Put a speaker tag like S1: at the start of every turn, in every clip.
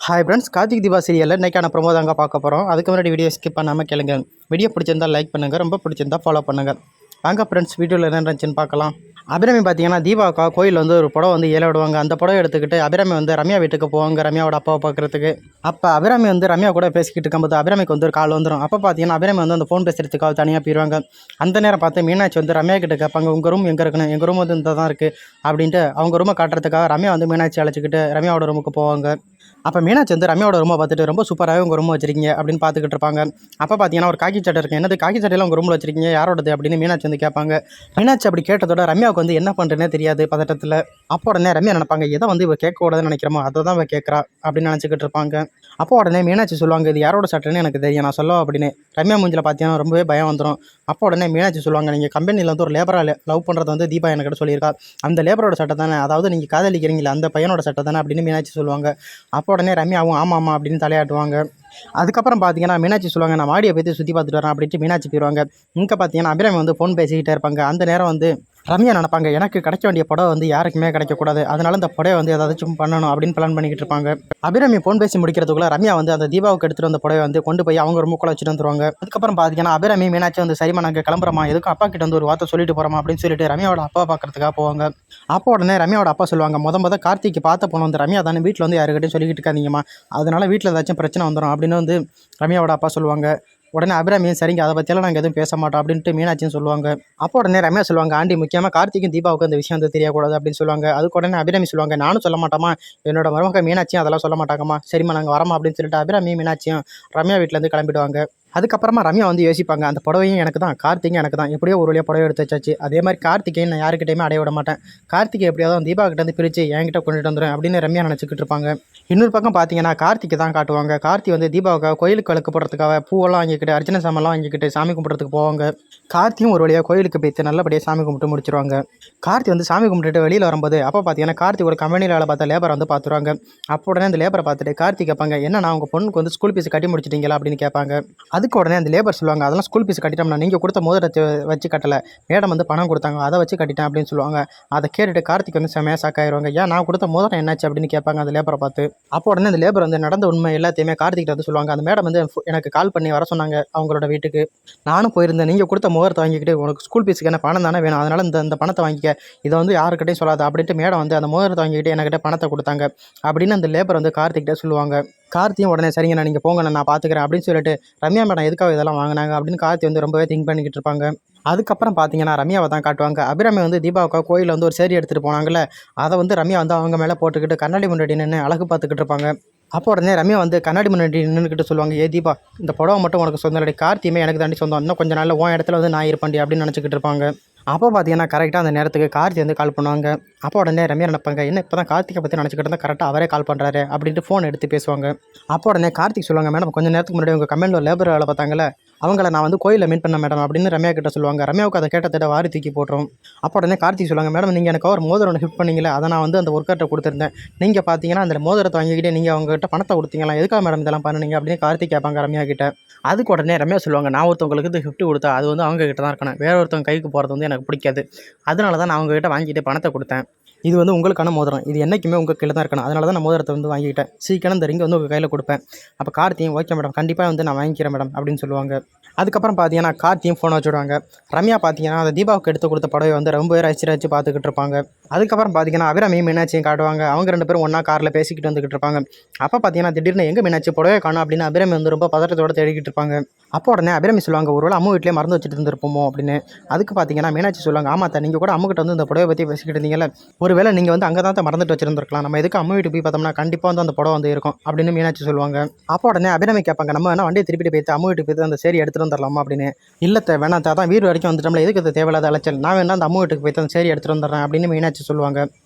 S1: Hi friends, Karthik Deepa சீரியலில் இன்றைக்கான promo தாங்க பார்க்க போகிறோம். அதுக்கு முன்னாடி வீடியோ ஸ்கிப் பண்ணாமல் கேளுங்க. வீடியோ பிடிச்சிருந்தா லைக் பண்ணுங்கள், ரொம்ப பிடிச்சிருந்தா ஃபாலோ பண்ணுங்கள். வாங்க ஃப்ரெண்ட்ஸ், வீடியோவில் என்ன இருந்துச்சுன்னு பார்க்கலாம். அபிராமி பார்த்தீங்கன்னா தீபாவுக்கா கோயில் ஒரு புடவை ஏல விடுவாங்க. அந்த புடவை எடுத்துக்கிட்டு அபிராமி ரம்யா வீட்டுக்கு போவாங்க, ரம்யாவோட அப்பாவை பார்க்குறதுக்கு. அப்போ அபிராமி ரம்யா கூட பேசிக்கிட்டு இருக்கும்போது அபிராமிக்கு ஒரு கால் வந்துடும். அப்போ பார்த்தீங்கன்னா அபிராமி அந்த ஃபோன் பேசுகிறதுக்காக தனியாக போயிடுவாங்க. அந்த நேரம் பார்த்து மீனாட்சி ரம்யா கிட்ட கேட்பாங்க, உங்கள் ரூம் எங்கே இருக்குன்னு. எங்கள் ரூம் இந்த தான் இருக்குது அப்படின்ட்டு அவங்க ரூமை காட்டுறதுக்காக ரம்யா மீனாட்சி அழைச்சிக்கிட்டு ரம்யாவோட ரூமுக்கு போவாங்க. அப்போ மீனாட்சி ரம்யாவோட ரூமை பார்த்துட்டு ரொம்ப சூப்பராகவே உங்கள் ரூம் வச்சிருக்கீங்க அப்படின்னு பார்த்துக்கிட்டு இருப்பாங்க. அப்போ பார்த்தீங்கன்னா ஒரு காக்கி சட்டை இருக்குது. என்னது காக்கி சட்டையில் உங்கள் ரூமில் வச்சிருக்கீங்க, யாரோடது அப்படின்னு மீனாட்சி கேட்பாங்க. மீனாட்சி அப்படி கேட்டதோட ரம்யாவுக்கு என்ன பண்ணுறேன்னே தெரியாது பதட்டத்தில். அப்போ உடனே ரம்யா நினைப்பாங்க, எதை இவ கேட்கக்கூடாதுன்னு நினைக்கிறோமோ அதை தான் இவ கேட்குறா அப்படின்னு நினச்சிக்கிட்டு இருப்பாங்க. அப்போ உடனே மீனாட்சி சொல்லுவாங்க, இது யாரோட சட்டைன்னு எனக்கு தெரியும், நான் சொல்லுவோம் அப்படின்னு. ரம்யா மூஞ்சில் பார்த்தீங்கன்னா ரொம்பவே பயம் வந்துடும். அப்போ உடனே மீனாட்சி சொல்லுவாங்க, நீங்கள் கம்பெனியில் ஒரு லேபராக லவ் பண்ணுறது தீபா என்கிட்ட சொல்லியிருக்கா, அந்த லேபரோட சட்டை தானே, அதாவது நீங்கள் காதலிக்கிறீங்களா அந்த பையனோட சட்டை தானே அப்படின்னு மீனாட்சி சொல்லுவாங்க. அப்போ உடனே ரம்யாவும் ஆமாம் அப்படின்னு தலையாட்டுவாங்க. அதுக்கப்புறம் பார்த்தீங்கன்னா மீனாட்சி சொல்லுவாங்க, நான் மாடியை பற்றி சுற்றி பார்த்துட்டு வரேன் அப்படின்ட்டு மீனாட்சி போயிடுவாங்க. இங்கே பார்த்தீங்கன்னா அபிராமி ஃபோன் பேசிக்கிட்டே இருப்பாங்க. அந்த நேரம் ரம்யா நினைப்பாங்க, எனக்கு கிடைக்க வேண்டிய புடவை யாருக்குமே கிடைக்கக்கூடாது, அதனால இந்த புடவை ஏதாச்சும் பண்ணணும் அப்படின்னு பிளான் பண்ணிக்கிட்டு இருப்பாங்க. அபிராமி ஃபோன் பேசி முடிக்கிறதுக்குள்ள ரம்யா அந்த தீபாவுக்கு எடுத்துகிட்டு வந்த புடவை கொண்டு போய் அவங்க ரூமுக்குள்ள வச்சுட்டு வந்துருவாங்க. அதுக்கப்புறம் பார்த்தீங்கன்னா அபிராமி மீனாட்சி சரிமா நாங்கள் கிளம்புறோமா, எதுக்கும் அப்பா கிட்ட ஒரு வார்த்தை சொல்லிட்டு போகிறோமா அப்படின்னு சொல்லிட்டு ரம்யாவோட அப்பா பார்க்கறதுக்காக போவாங்க. அப்போ உடனே ரம்யாவோட அப்பா சொல்லுவாங்க, முத கார்த்திக்கு பார்த்த போன ரம்யா தானே, வீட்டில் யாருக்கிட்டையும் சொல்லிக்கிட்டு இருக்காதீங்கம்மா, அதனால வீட்டில் ஏதாச்சும் பிரச்சனை வந்துடும் அப்படின்னு ரம்யாவோட அப்பா சொல்லுவாங்க. உடனே அபிராமியும் சரிங்க, அதை பற்றியெல்லாம் நாங்கள் எதுவும் பேச மாட்டோம் அப்படின்ட்டு மீனாட்சியும் சொல்லுவாங்க. அப்போ உடனே ரம்யா சொல்லுவாங்க, ஆண்டி முக்கியமாக கார்த்திக்கும் தீபாவுக்கும் அந்த விஷயம் தெரியக்கூடாது அப்படின்னு சொல்லுவாங்க. அதுக்கு உடனே அபிராமி சொல்லுவாங்க, நானும் சொல்ல மாட்டோமா, என்னோட மருமக மீனாட்சியும் அதெல்லாம் சொல்ல மாட்டாங்கம்மா, சரிம்மா நாங்கள் வரமா அப்படின்னு சொல்லிட்டு அபிராமி மீனாட்சியும் ரம்யா வீட்டிலேருந்து கிளம்பிடுவாங்க. அதுக்கப்புறமா ரம்யா யோசிப்பாங்க, அந்த புடவையும் எனக்கு தான், கார்த்திக்கும் எனக்கு தான், எப்படியோ ஒரு வழியாக புடவை எடுத்து வச்சாச்சு, அதே மாதிரி கார்த்திகை நான் யாருக்கிட்டையுமே அடைய விட மாட்டேன், கார்த்திகை எப்படியாவது தீபா கிட்ட பிரித்து என்கிட்ட கொண்டுட்டு வந்துடும் அப்படின்னு ரம்யா நினச்சிக்கிட்டு இருப்பாங்க. இன்னொரு பக்கம் பார்த்தீங்கன்னா கார்த்திகை தான் காட்டுவாங்க. கார்த்தி தீபாவுக்கு கோயிலுக்கு விளக்கு போடுறதுக்காக பூவெல்லாம் வாங்கிக்கிட்டு அர்ச்சனை சாமெல்லாம் வாங்கிக்கிட்டு சாமி கும்பிட்றதுக்கு போவாங்க. கார்த்தியும் ஒரு வழியாக கோயிலுக்கு போய்த்து நல்லபடியாக சாமி கும்பிட்டு முடிச்சிருவாங்க. கார்த்தி சாமி கும்பிட்டுட்டு வெளியில் வரும்போது அப்போ பார்த்தீங்கன்னா கார்த்தி ஒரு கம்பெனியில் வேலை பார்த்த லேபரை பார்த்துருவாங்க. அப்போ உடனே அந்த லேபரை பார்த்துட்டு கார்த்தி கேட்பாங்க, என்ன உங்கள் பொண்ணுக்கு ஸ்கூல் ஃபீஸ் கட்டி முடிச்சிட்டீங்களா அப்படின்னு கேட்பாங்க. அதுக்கு உடனே அந்த லேபர் சொல்லுவாங்க, அதெல்லாம் ஸ்கூல் ஃபீஸ் கட்டிட்டோம்னா, நீங்கள் கொடுத்த மோதிரத்தை வச்சு கட்டலை, மேடம் பணம் கொடுத்தாங்க, அதை வச்சு கட்டிட்டேன் அப்படின்னு சொல்லுவாங்க. அதை கேட்டுட்டு கார்த்திக் செமையாக ஷாக்காயிருவாங்க. ஏன் நான் கொடுத்த மோதிரம் என்னாச்சு அப்படின்னு கேட்பாங்க அந்த லேபரை பார்த்து. அப்போ உடனே அந்த லேபர் நடந்த உண்மை எல்லாத்தையுமே கார்த்திகிட்ட சொல்லுவாங்க. அந்த மேடம் எனக்கு கால் பண்ணி வர சொன்னாங்க அவங்களோட வீட்டுக்கு, நானும் போயிருந்தேன், நீங்கள் கொடுத்த மோதிரத்தை வாங்கிக்கிட்டு உனக்கு ஸ்கூல் ஃபீஸுக்கு என்ன பணம் தானே வேணும், அதனால் இந்த பணத்தை வாங்கிக்க, இதை யாருக்கிட்டையும் சொல்லாது அப்படின்ட்டு மேடம் அந்த மோதிரத்தை வாங்கிக்கிட்டு என்கிட்ட பணத்தை கொடுத்தாங்க அப்படின்னு அந்த லேபர் கார்த்திகிட்ட சொல்லுவாங்க. கார்த்தியும் உடனே சரிங்க நீங்கள் போங்க நான் பார்த்துக்கிறேன் அப்படின்னு சொல்லிட்டு ரம்யா மேடம் எதுக்காக இதெல்லாம் வாங்கினாங்க அப்படின்னு கார்த்தி ரொம்பவே திங்க் பண்ணிக்கிட்டு இருப்பாங்க. அதுக்கப்புறம் பார்த்தீங்கன்னா ரம்யாவை தான் காட்டுவாங்க. அபிராமி தீபாவுக்கா கோயிலில் ஒரு சேரி எடுத்துகிட்டு போனாங்கல்ல, அதை ரம்யா அவங்க மேலே போட்டுக்கிட்டு கண்ணாடி முன்னாடி நின்று அழகு பார்த்துக்கிட்டு இருப்பாங்க. அப்போ உடனே ரம்யா கண்ணாடி முன்னாடி நின்றுக்கிட்டு சொல்லுவாங்க, ஏ தீபா, இந்த புடவை மட்டும் உனக்கு சொந்தம் இல்லை, கார்த்தியுமே எனக்கு தாண்டி சொந்தம், இன்னும் கொஞ்சம் நாளில் உன் இடத்துல நான் இருப்பேன்டி அப்படின்னு நினச்சிக்கிட்டு இருப்பாங்க. அப்போ பார்த்தீங்கன்னா கரெக்டாக அந்த நேரத்துக்கு கார்த்தி கால் பண்ணுவாங்க. அப்போ உடனே ரம்யா நினைப்பாங்க, என்ன இப்போ தான் கார்த்திகை பற்றி நினச்சிக்கிட்டு இருந்தால் கரெக்டாக அவரே கால் பண்ணுறாரு அப்படின்ட்டு ஃபோன் எடுத்து பேசுவாங்க. அப்போ உடனே கார்த்திக் சொல்லுவாங்க, மேடம் கொஞ்சம் நேரத்துக்கு முன்னாடி உங்கள் கம்பெனியில் லேபர் வேலை பார்த்தாங்களே, அவங்கள நான் கோயிலில் மீட் பண்ண மேடம் அப்படின்னு ரம்யா கிட்ட சொல்லுவாங்க. ரம்யாவுக்கு அதை கேட்டதை வாரி தூக்கி போட்டுரும். அப்போ உடனே கார்த்திக் சொல்லுவாங்க, மேடம் நீங்கள் எனக்கு ஒரு மோதிரம் ஹிட் பண்ணிங்களே, அதை நான் அந்த ஒர்க்கர்கிட்ட கொடுத்துருந்தேன், நீங்கள் பார்த்தீங்கன்னா அந்த மோதிரத்தை வாங்கிக்கிட்டே நீங்கள் அவங்ககிட்ட பணத்தை கொடுத்தீங்களா, எதுக்காக மேடம் இதெல்லாம் பண்ணுனீங்க அப்படின்னு கார்த்திக் கேட்பாங்க ரம்யா கிட்ட. அதுக்கு உடனே ரம்யா சொல்லுவாங்க, நான் ஒருத்தவங்களுக்கு கிஃப்ட் கொடுத்தா அது அவங்க கிட்ட தான் இருக்கணும், வேற ஒருத்தவங்க கைக்கு போகிறது எனக்கு பிடிக்காது, அதனால தான் நான் அவங்ககிட்ட வாங்கிட்டு பணத்தை கொடுத்தேன், இது உங்களுக்கான மோதிரம், இது என்றைக்குமே உங்கள் கையில் தான் இருக்கணும், அதனால தான் நான் மோதிரத்தை வாங்கிக்கிட்டேன், சீக்கிரம் இந்த ரிங்கை உங்கள் கையில் கொடுப்பேன். அப்போ கார்த்தியும் ஓகே மேடம், கண்டிப்பாக நான் வாங்கிக்கிறேன் மேடம் அப்படின்னு சொல்லுவாங்க. அதுக்கப்புறம் பார்த்தீங்கன்னா கார்த்தியும் ஃபோன் வச்சுடுவாங்க. ரம்யா பார்த்தீங்கன்னா அந்த தீபாவுக்கு எடுத்து கொடுத்த புடவை ரொம்பவே ரசிச்சு பார்த்துக்கிட்டு இருப்பாங்க. அதுக்கப்புறம் பார்த்தீங்கன்னா அபிராமியும் மீனாட்சியும் காட்டுவாங்க. அவங்க ரெண்டு பேரும் ஒன்றா காரில் பேசிக்கிட்டு வந்துக்கிட்டு இருப்பாங்க. அப்போ பார்த்தீங்கன்னா திடீர்னு எங்கே மீனாட்சி புடவை காணும் அப்படின்னு அபிராமி ரொம்ப பதட்டத்தோடு தேடிக்கிட்டு இருப்பாங்க. அப்போ உடனே அபிராமி சொல்லுவாங்க, ஒருவேளை அம்மா வீட்டிலே மறந்து வச்சுட்டு இருந்திருப்போமோ அப்படின்னு. அதுக்கு பார்த்தீங்கன்னா மீனாட்சி சொல்லுவாங்க, ஆமாத்தா நீங்கள் கூட அம்மா கிட்ட இந்த புடவை பற்றி பேசிக்கிட்டு இருந்தீங்கல்ல, ஒருவேளை நீங்கள் அங்கே தான் மறந்துட்டு வச்சிருந்துருக்கலாம், நம்ம எதுக்கு அம்மா வீட்டுக்கு போய் பார்த்தோம்னா கண்டிப்பாக அந்த புடவை இருக்கும் அப்படின்னு மீனாட்சி சொல்லுவாங்க. அப்போ உடனே அபிராமி கேட்பாங்க, நம்ம வேணா வண்டியை திருப்பிட்டு போய்த்து அம்மா வீட்டுக்கு போய்த்து அந்த சேரி எடுத்துகிட்டு வந்துடலாமா அப்படின்னு. இல்லத்தை வேணாம் தான் வீடு வரைக்கும் வந்துட்டோம்ல, எதுக்கு இது தேவையில்லாத அலைச்சல், நான் வேணா அந்த அம்மா வீட்டுக்கு போய்த்து அந்த சேரி எடுத்துகிட்டு வந்துடுறேன் அப்படின்னு மீனாட்சி சொல்லுவாங்க.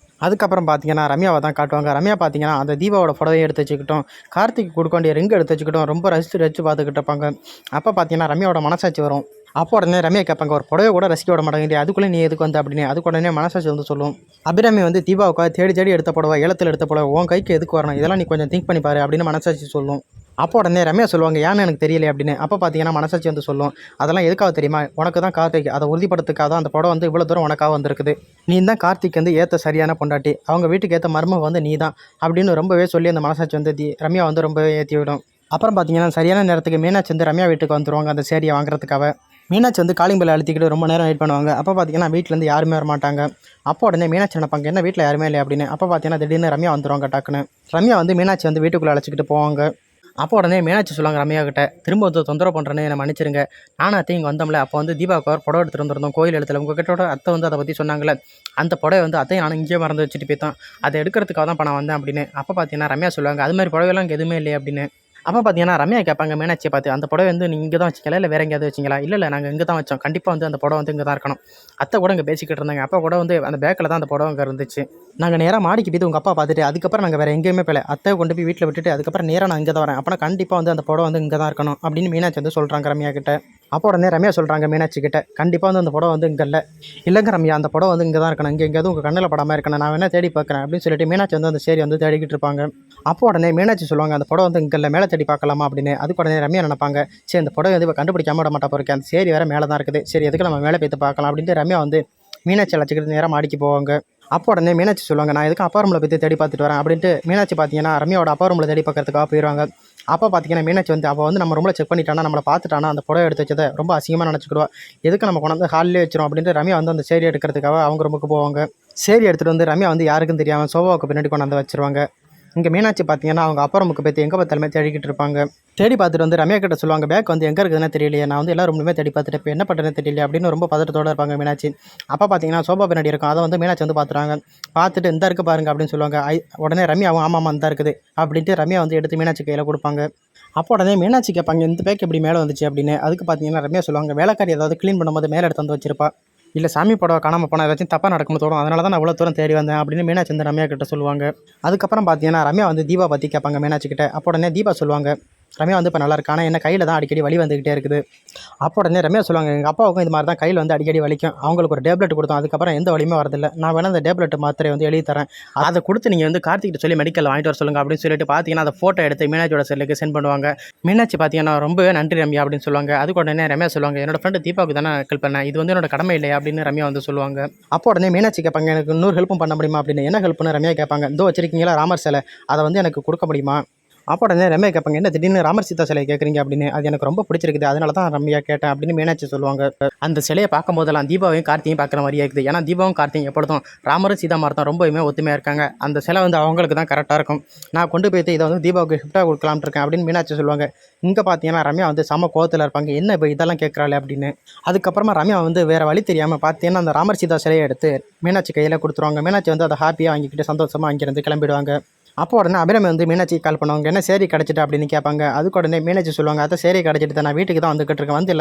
S1: அதுக்கப்புறம் பார்த்தீங்கன்னா ரம்யாவை தான் காட்டுவாங்க. ரம்யா பார்த்தீங்கன்னா அந்த தீபாவோட புடவையை எடுத்து வச்சுக்கிட்டோம், கார்த்திக் கொடுக்க வேண்டிய ரிங்கு எடுத்து வச்சுக்கிட்டோம், ரொம்ப ரசித்து பார்த்துக்கிட்டு இருப்பாங்க. அப்போ பார்த்தீங்கன்னா ரம்யாவோட மனசாட்சி வரும். அப்போ உடனே ரம்யா கேட்பாங்க, ஒரு புடவை கூட ரசிக்க விட மாட்டேங்குது, அதுக்குள்ளே நீ எதுக்கு அப்படின்னு. அதுக்கு உடனே மனசாட்சி சொல்லும், அபிராமி தீபாவுக்காக தேடி எடுத்த புடவை, ஏலத்தில் எடுத்த புடவை உன் கைக்கு எதுக்கு வரணும், இதெல்லாம் நீ கொஞ்சம் திங்க் பண்ணி பாரு அப்படின்னு மனசாட்சி சொல்லும். அப்போ உடனே ரம்யா சொல்லுவாங்க ஏன்னு எனக்கு தெரியல அப்படின்னு. அப்போ பார்த்தீங்கன்னா மனசாட்சி வந்து சொல்லும், அதெல்லாம் எதுக்காக தெரியுமா, உனக்கு தான் கார்த்திக் அதை உறுதிப்படுத்துக்காக தான் அந்த படம் வந்து இவ்வளோ தூரம் உனக்காக வந்திருக்குது. நீ தான் கார்த்திக் வந்து ஏற்ற சரியான பொண்டாட்டி, அவங்க வீட்டுக்கு ஏற்ற மருமக வந்து நீ தான் அப்படின்னு ரொம்பவே சொல்லி அந்த மனசாட்சி வந்து ரம்யா வந்து ரொம்பவே ஏற்றி விடும். அப்புறம் பார்த்தீங்கன்னா சரியான நேரத்துக்கு மீனாட்சி வந்து ரம்யா வீட்டுக்கு வந்துருவாங்க அந்த சேரியை வாங்குறதுக்காக. மீனாட்சி வந்து காலிங் பெல் அழுத்திக்கிட்டு ரொம்ப நேரம் வெயிட் பண்ணுவாங்க. அப்போ பார்த்தீங்கன்னா வீட்டிலேருந்து யாருமே வர மாட்டாங்க. அப்போ உடனே மீனாட்சி நினைப்பாங்க என்ன வீட்டில் யாருமே இல்லை அப்படின்னு. அப்போ பார்த்தீங்கன்னா திடீர்னு ரம்யா வந்துருவாங்க டக்குன்னு. ரம்யா வந்து மீனாட்சி வந்து வீட்டுக்குள்ளே அழைச்சிக்கிட்டு போவாங்க. அப்போ உடனே மீனாட்சி சொல்லுவாங்க ரம்யா கிட்ட, திரும்ப வந்து தொந்தரவு பண்ணுறேன்னு என்னை மன்னிச்சிருங்க. நானும் அத்தையும் இங்கே வந்தோம்ல, அப்போ வந்து தீபாவுக்கு ஒரு புடவை எடுத்துகிட்டு வந்திருந்தோம் கோயில் இடத்துல. உங்கள் கிட்டோட அத்தை வந்து அதை பற்றி சொன்னாங்களே, அந்த புடவை வந்து அத்தையும் நானும் இங்கேயே மறந்து வச்சுட்டு போய்த்தான், அதை எடுக்கிறதுக்காக தான் இப்போ நான் வந்தேன் அப்படின்னு. அப்போ பார்த்தீங்கன்னா ரம்யா சொல்லுவாங்க அது மாதிரி புடவைலாம் இங்கே எதுவுமே இல்லையே அப்படின்னு. அப்போ பார்த்தீங்கன்னா ரம்யா கேட்பாங்க மீனாட்சியை பார்த்து, அந்த புடவை வந்து நீங்கள் இங்கே தான் வச்சிங்களா இல்லை வேறு எங்கேயாவது வச்சிங்களா? இல்லை நாங்கள் இங்கே தான் வச்சோம், கண்டிப்பாக வந்து அந்த புடவை வந்து இங்கே தான் இருக்கணும். அத்தை கூட இங்கே பேசிக்கிட்டு இருந்தாங்க, அப்போ கூட வந்து அந்த பேக்கில் தான் அந்த புடவை அங்கே இருந்துச்சு. நாங்கள் நேராக மாடிக்கு போய் உங்கள் அப்பா பார்த்துட்டு அதுக்கப்புறம் நாங்கள் வேறு எங்கேயுமே போகல, அத்தையை கொண்டு போய் வீட்டில் விட்டுட்டு அதுக்கப்புறம் நேராக நான் இங்கே தான் வரேன். அப்போனா கண்டிப்பாக வந்து அந்த புடவை வந்து இங்கே தான் இருக்கணும் அப்படின்னு மீனாட்சி வந்து சொல்கிறாங்க ரம்யா கிட்ட. அப்போ உடனே ரம்யா சொல்கிறாங்க மீனாட்சி கிட்ட, கண்டிப்பாக வந்து அந்த புடவை வந்து இங்கே இல்லைங்க ரம்யா, அந்த புடவை வந்து இங்கே தான் இருக்கணும், இங்கே எங்கேயாவது உங்கள் கண்ணில் படாமல் இருக்கணும், நான் வேணால் தேடி பார்க்குறேன் அப்படின்னு சொல்லிட்டு மீனாட்சி வந்து அந்த சேரி வந்து தேடிக்கிட்டு இருப்பாங்க. அப்போ உடனே மீனாட்சி சொல்லுவாங்க அந்த புடவை வந்து இங்கே இல்லை, மேலே தேடி பார்க்கலாமா அப்படின்னு. அதுக்கு உடனே ரம்யா நினைப்பாங்க, சரி அந்த புடவை வந்து இப்போ கண்டுபிடிக்காம விட மாட்டா போயிருக்கேன், அந்த சேரி வேறு மேலே தான் இருக்குது, சரி எதுக்கு நம்ம மேலே போய்த்து பார்க்கலாம் அப்படின்ட்டு ரம்யா வந்து மீனாட்சி அழைச்சிக்கிட்டு நேராக மாடிக்கு போவாங்க. அப்போ உடனே மீனாட்சி சொல்லுவாங்க நான் எதுக்கும் அப்பா ரூமில் போய் தேடி பார்த்துட்டு வரேன் அப்படின்ட்டு மீனாட்சி பார்த்தீங்கன்னா ரம்யாவோட அப்பா ரூமில் தேடி பார்க்கறதுக்காக போயிடுவாங்க. அப்போ பார்த்தீங்கன்னா மீனாட்சி வந்து அவள் வந்து நம்ம ரூமில் செக் பண்ணிட்டானா, நம்மளை பார்த்துட்டானா, அந்த புடவை எடுத்து வச்சதை ரொம்ப அசிங்கமாக நினச்சிக்கிடுவா, எதுக்கு நம்ம கொண்டாந்து ஹாலிலே வச்சிரும் அப்படின்ட்டு ரம்யா வந்து அந்த சேரி எடுக்கிறதுக்காக அவங்க ரூமுக்கு போவாங்க. சேரி எடுத்துகிட்டு வந்து ரம்யா வந்து யாருக்கும் தெரியாமல் சோபாவுக்கு பின்னாடி கொண்டாந்து வச்சிருவாங்க. இங்கே மீனாட்சி பார்த்தீங்கன்னா அவங்க அப்பா ரூமுக்கு போய் எங்கே பார்த்தாலுமே தேடிக்கிட்டு இருப்பாங்க. தேடி பார்த்துட்டு வந்து ரம்யா கிட்ட சொல்லுவாங்க பேக் வந்து எங்கே இருக்குதுன்னு தெரியலையே, நான் வந்து எல்லா ரூம்லையுமே தேடி பார்த்துட்டு இப்போ என்ன பண்ணுறதுன்னு தெரியல அப்படின்னு ரொம்ப பதட்டத்தோடு இருப்பாங்க மீனாட்சி. அப்போ பார்த்தீங்கன்னா சோபா பின்னாடி இருக்கும், அதை வந்து மீனாட்சி வந்து பார்த்துறாங்க. பார்த்துட்டு இந்த இருக்குது பாருங்க அப்படின்னு சொல்லுவாங்க. உடனே ரம்யாவும் ஆமாம் இந்த இருக்குது அப்படின்ட்டு ரம்யா வந்து எடுத்து மீனாட்சி கையில் கொடுப்பாங்க. அப்போ உடனே மீனாட்சி கேட்பாங்க இந்த பேக் எப்படி மேலே வந்துச்சு அப்படின்னு. அதுக்கு பார்த்தீங்கன்னா ரம்யா சொல்லுவாங்க வேலைக்காரி ஏதாவது க்ளீன் பண்ணும்போது மேலே எடுத்து வந்து வச்சிருப்பா, இல்லை சாமி புடவை காணாமல் போனால் ஏதாச்சும் தப்பாக நடக்கும்னு தோணும், அதனால தான் நான் அவ்வளோ தூரம் தேடி வந்தேன் அப்படின்னு மீனாட்சி வந்து ரம்யா கிட்ட சொல்லுவாங்க. அதுக்கப்புறம் பார்த்தீங்கன்னா ரம்யா வந்து தீபா பற்றி கேட்பாங்க மீனாட்சி கிட்ட. அப்போ உடனே தீபா சொல்லுவாங்க ரம்யா வந்து இப்போ நல்லா இருக்கு, ஆனால் என்ன கையில் தான் அடிக்கடி வலி வந்துக்கிட்டே இருக்குது. அப்போ உடனே ரம்யா சொல்லுவாங்க எங்கள் அப்பாவுக்கும் இது மாதிரி தான் கையில் வந்து அடிக்கடி வலிக்கும், அவங்களுக்கு ஒரு டேப்லெட் கொடுத்தோம், அதுக்கப்புறம் எந்த வலியுமே வரதில்லை, நான் வேணால் அந்த டேப்லெட் மாத்திரை வந்து எழுதி தரேன், அதை கொடுத்து நீங்கள் வந்து கார்த்திகிட்ட சொல்லி மெடிக்கல் வாங்கிட்டு வர சொல்லுங்கள் அப்படின்னு சொல்லிட்டு பார்த்தீங்கன்னா அந்த ஃபோட்டோ எடுத்து மீனாட்சியோட செல்லுக்கு சென்ட் பண்ணுவாங்க. மீனாட்சி பார்த்தீங்கன்னா ரொம்பவே நன்றி ரம்யா அப்படின்னு சொல்லுவாங்க. அதுக்கு உடனே ரம்யா சொல்லுவாங்க என்னோட ஃப்ரெண்டு தீபாவுக்கு தானே ஹெல்ப் பண்ணேன், இது வந்து என்னோட கடமை இல்லையா அப்படின்னு ரம்யா வந்து சொல்லுவாங்க. அப்போ உடனே மீனாட்சி கேட்பாங்க எனக்கு இன்னொரு ஹெல்ப்பும் பண்ண முடியுமா அப்படின்னு. என்ன ஹெல்ப்னு ரம்யா கேட்பாங்க. இதோ வச்சிருக்கீங்களா ராமர் சிலை, அதை வந்து எனக்கு கொடுக்க முடியுமா. அப்போ உடனே ரம்யா கேட்பாங்க என்ன திடீர்னு ராமர் சீதா சிலையை கேட்குறீங்க அப்படின்னு. அது எனக்கு ரொம்ப பிடிச்சிருக்குது, அதனால தான் ரம்யா கேட்டேன் அப்படின்னு மீனாட்சி சொல்லுவாங்க. அந்த சிலையை பார்க்கும் போதெல்லாம் தீபாவையும் கார்த்தியும் பார்க்குற மாதிரியே இருக்குது. ஏன்னா தீபாவும் கார்த்தியும் எப்பொழுதும் ராமரும் சீதா மாதிரி தான் ரொம்பவுமே ஒத்துமையாக இருக்காங்க, அந்த சிலை வந்து அவங்களுக்கு தான் கரெக்டாக இருக்கும், நான் கொண்டு போய்ட்டு இதை வந்து தீபாவுக்கு கிஃப்ட்டாக கொடுக்கலாம்னு இருக்கேன் அப்படின்னு மீனாட்சி சொல்லுவாங்க. இங்கே பார்த்தீங்கன்னா ரம்யா வந்து செம கோவத்தில் இருப்பாங்க, என்ன இப்போ இதெல்லாம் கேட்குறாள் அப்படின்னு. அதுக்கப்புறமா ரம்யா வந்து வேறு வழி தெரியாமல் பார்த்தீங்கன்னா அந்த ராமர் சீதா சிலையை எடுத்து மீனாட்சி கையில் கொடுத்துருவாங்க. மீனாட்சி வந்து அதை ஹாப்பியாக வாங்கிக்கிட்டு சந்தோஷமாக அங்கேருந்து கிளம்பிடுவாங்க. அப்போ உடனே அபிராமி வந்து மீனாட்சி கால் பண்ணுவாங்க என்ன சேரி கிடச்சிட்டா அப்படின்னு கேட்பாங்க. அதுக்கு உடனே மீனாட்சி சொல்லுவாங்க அதை சேரி கிடச்சிட்டு தான் நான் வீட்டுக்கு தான் வந்துக்கிட்டு இருக்கேன், வந்து